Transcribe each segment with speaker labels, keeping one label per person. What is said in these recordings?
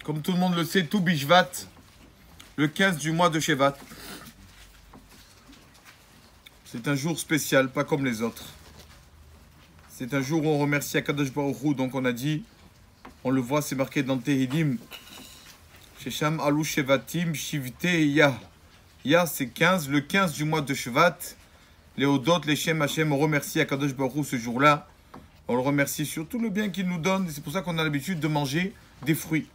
Speaker 1: Comme tout le monde le sait, tout Bishvat, le 15 du mois de Shevat. C'est un jour spécial, pas comme les autres. C'est un jour où on remercie Akadosh Baruch Hu, donc on a dit, on le voit, c'est marqué dans Tehilim. Shesham Alou Shevatim Shivte Ya. Ya, c'est 15, le 15 du mois de Shevat. Les Odot, les Shem Hashem, on remercie Akadosh Baruch Hu ce jour-là. On le remercie sur tout le bien qu'il nous donne. C'est pour ça qu'on a l'habitude de manger des fruits.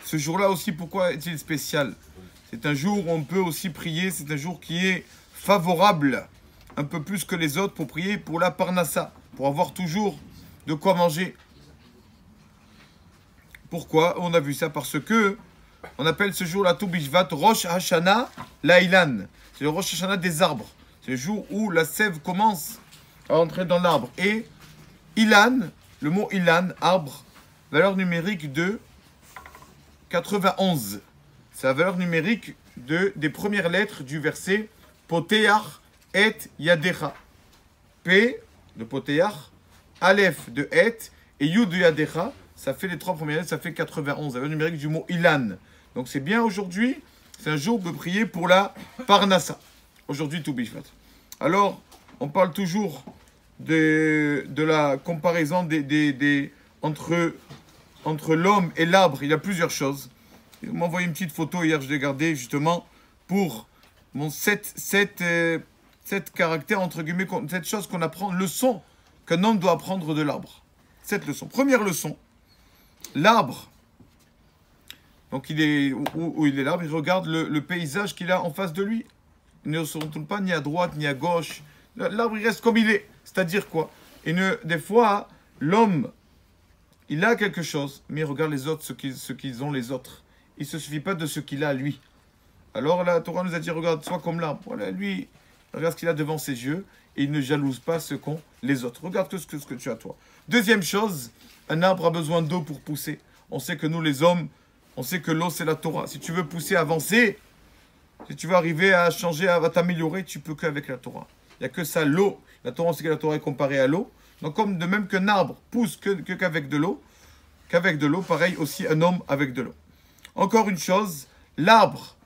Speaker 1: Ce jour-là aussi, pourquoi est-il spécial? C'est un jour où on peut aussi prier. C'est un jour qui est favorable, un peu plus que les autres, pour prier pour la Parnassa, pour avoir toujours de quoi manger. Pourquoi? On a vu ça parce que on appelle ce jour-là Tou Bishvat Rosh Hashanah Laïlan. C'est le Rosh Hashanah des arbres. C'est le jour où la sève commence à entrer dans l'arbre. Et Ilan, le mot Ilan, arbre, valeur numérique de 91. C'est la valeur numérique des premières lettres du verset Poteach et Yadecha. P de Poteach, Aleph de Et et Yud de Yadecha. Ça fait les trois premières lettres, ça fait 91. La valeur numérique du mot Ilan. Donc c'est bien aujourd'hui, c'est un jour de prier pour la Parnassa. Aujourd'hui, tout Bishvat. Alors, on parle toujours de la comparaison entre l'homme et l'arbre. Il y a plusieurs choses. Il m'a envoyé une petite photo hier, je l'ai gardée justement pour mon 7 caractères, entre guillemets, cette chose qu'on apprend, leçon qu'un homme doit apprendre de l'arbre. Cette leçon. Première leçon, l'arbre. Donc il est où il est l'arbre, il regarde le paysage qu'il a en face de lui. Il ne se retourne pas ni à droite ni à gauche. L'arbre il reste comme il est. C'est-à-dire quoi? Des fois, l'homme, il a quelque chose, mais il regarde les autres, ce qu'ils ont les autres. Il ne se suffit pas de ce qu'il a lui. Alors la Torah nous a dit, regarde, sois comme l'arbre. Voilà, lui, regarde ce qu'il a devant ses yeux et il ne jalouse pas ce qu'ont les autres. Regarde ce que tu as toi. Deuxième chose, un arbre a besoin d'eau pour pousser. On sait que nous les hommes, on sait que l'eau c'est la Torah. Si tu veux pousser, avancer, si tu veux arriver à changer, à t'améliorer, tu peux qu'avec la Torah. Il n'y a que ça, l'eau. La Torah, on sait que la Torah est comparée à l'eau. Donc comme de même qu'un arbre pousse qu'avec de l'eau, pareil aussi un homme avec de l'eau. Encore une chose, l'arbre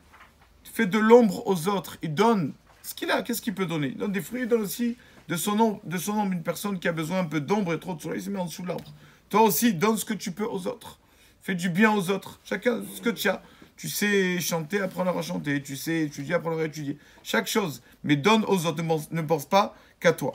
Speaker 1: fait de l'ombre aux autres. Il donne ce qu'il a. Qu'est-ce qu'il peut donner? Il donne des fruits, il donne aussi de son ombre une personne qui a besoin un peu d'ombre et trop de soleil, il se met en dessous de l'arbre. Toi aussi, donne ce que tu peux aux autres. Fais du bien aux autres. Chacun ce que tu as. Tu sais chanter, apprends-leur à chanter. Tu sais étudier, apprends-leur à étudier. Chaque chose. Mais donne aux autres. Ne pense pas qu'à toi.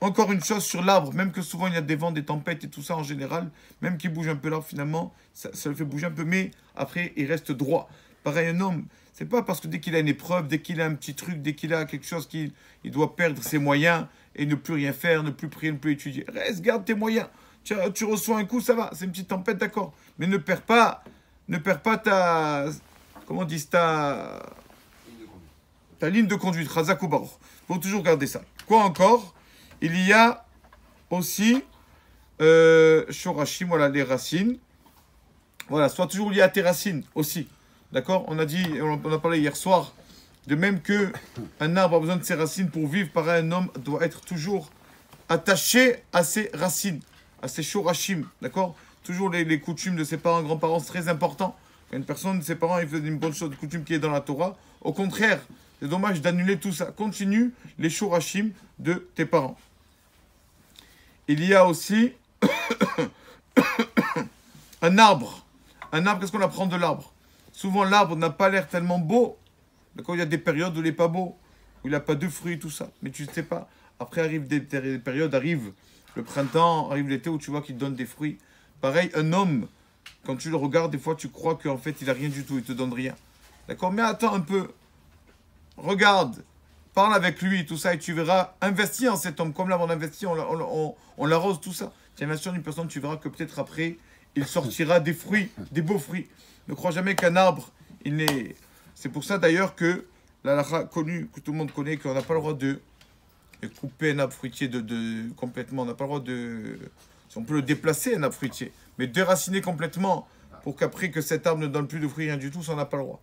Speaker 1: Encore une chose sur l'arbre. Même que souvent il y a des vents, des tempêtes et tout ça en général. Même qu'il bouge un peu l'arbre, finalement, ça le fait bouger un peu. Mais après, il reste droit. Pareil, un homme. C'est pas parce que dès qu'il a une épreuve, dès qu'il a un petit truc, dès qu'il a quelque chose qu'il doit perdre ses moyens et ne plus rien faire, ne plus prier, ne plus étudier. Reste, garde tes moyens. Tu reçois un coup, ça va. C'est une petite tempête, d'accord. Mais ne perds pas ta... Comment on dit? Ta ligne de conduite. Razak ou Baruch. Il faut toujours garder ça. Quoi encore? Il y a aussi Shorashim, voilà, les racines. Voilà, sois toujours lié à tes racines aussi. D'accord? On a parlé hier soir, de même que un arbre a besoin de ses racines pour vivre, pareil, un homme doit être toujours attaché à ses racines, à ses shorashim. D'accord? Toujours les coutumes de ses parents, grands-parents, c'est très important. Quand une personne, ses parents, ils font une bonne chose, de coutume qui est dans la Torah. Au contraire, c'est dommage d'annuler tout ça. Continue les shorashim de tes parents. Il y a aussi un arbre. Un arbre, qu'est-ce qu'on apprend de l'arbre? Souvent, l'arbre n'a pas l'air tellement beau. D'accord, il y a des périodes où il n'est pas beau, où il n'a pas de fruits, tout ça. Mais tu ne sais pas. Après, arrive des périodes, arrive le printemps, arrive l'été où tu vois qu'il donne des fruits. Pareil, un homme, quand tu le regardes, des fois, tu crois qu'en fait, il n'a rien du tout, il ne te donne rien. D'accord? Mais attends un peu. Regarde. Parle avec lui, tout ça, et tu verras. Investis en cet homme. Comme là, on investit, on l'arrose, tout ça. Tu investis en une personne, tu verras que peut-être après, il sortira des fruits, des beaux fruits. Ne crois jamais qu'un arbre, il est... C'est pour ça d'ailleurs que la halakha connue, que tout le monde connaît, qu'on n'a pas le droit de couper un arbre fruitier complètement. On n'a pas le droit de... Si on peut le déplacer, un arbre fruitier. Mais déraciner complètement pour qu'après que cet arbre ne donne plus de fruits, rien du tout, ça on n'a pas le droit.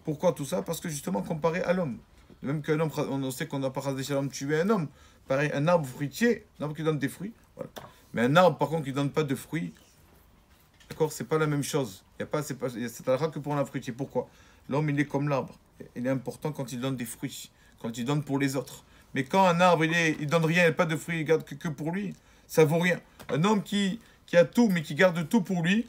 Speaker 1: Pourquoi tout ça? Parce que justement, comparé à l'homme. Même qu'un homme, on sait qu'on n'a pas rasé l'homme tuer un homme. Pareil, un arbre fruitier, un arbre qui donne des fruits. Voilà. Mais un arbre, par contre, qui ne donne pas de fruits, d'accord, c'est pas la même chose. Il y a pas, c'est pas, c'est halakha que pour un fruitier. Pourquoi? L'homme, il est comme l'arbre. Il est important quand il donne des fruits, quand il donne pour les autres. Mais quand un arbre, il donne rien, il n'a pas de fruits, il garde que pour lui, ça vaut rien. Un homme qui a tout, mais qui garde tout pour lui,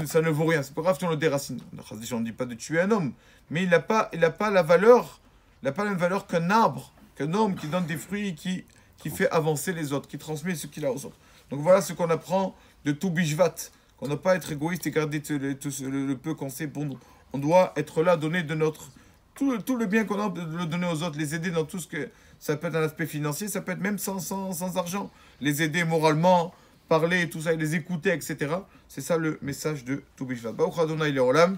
Speaker 1: ça ne vaut rien. C'est pas grave si on le déracine. On ne dit pas de tuer un homme, mais il n'a pas la valeur, il n'a pas la même valeur qu'un arbre, qu'un homme qui donne des fruits, qui fait avancer les autres, qui transmet ce qu'il a aux autres. Donc voilà ce qu'on apprend de tout Bishvat, qu'on ne doit pas être égoïste et garder le peu qu'on sait pour nous. On doit être là, donner de notre... Tout le bien qu'on a, de le donner aux autres, les aider dans tout ce que... Ça peut être un aspect financier, ça peut être même sans argent. Les aider moralement, parler, tout ça, les écouter, etc. C'est ça le message de tout Bishvat. Baruch Adonai Leolam.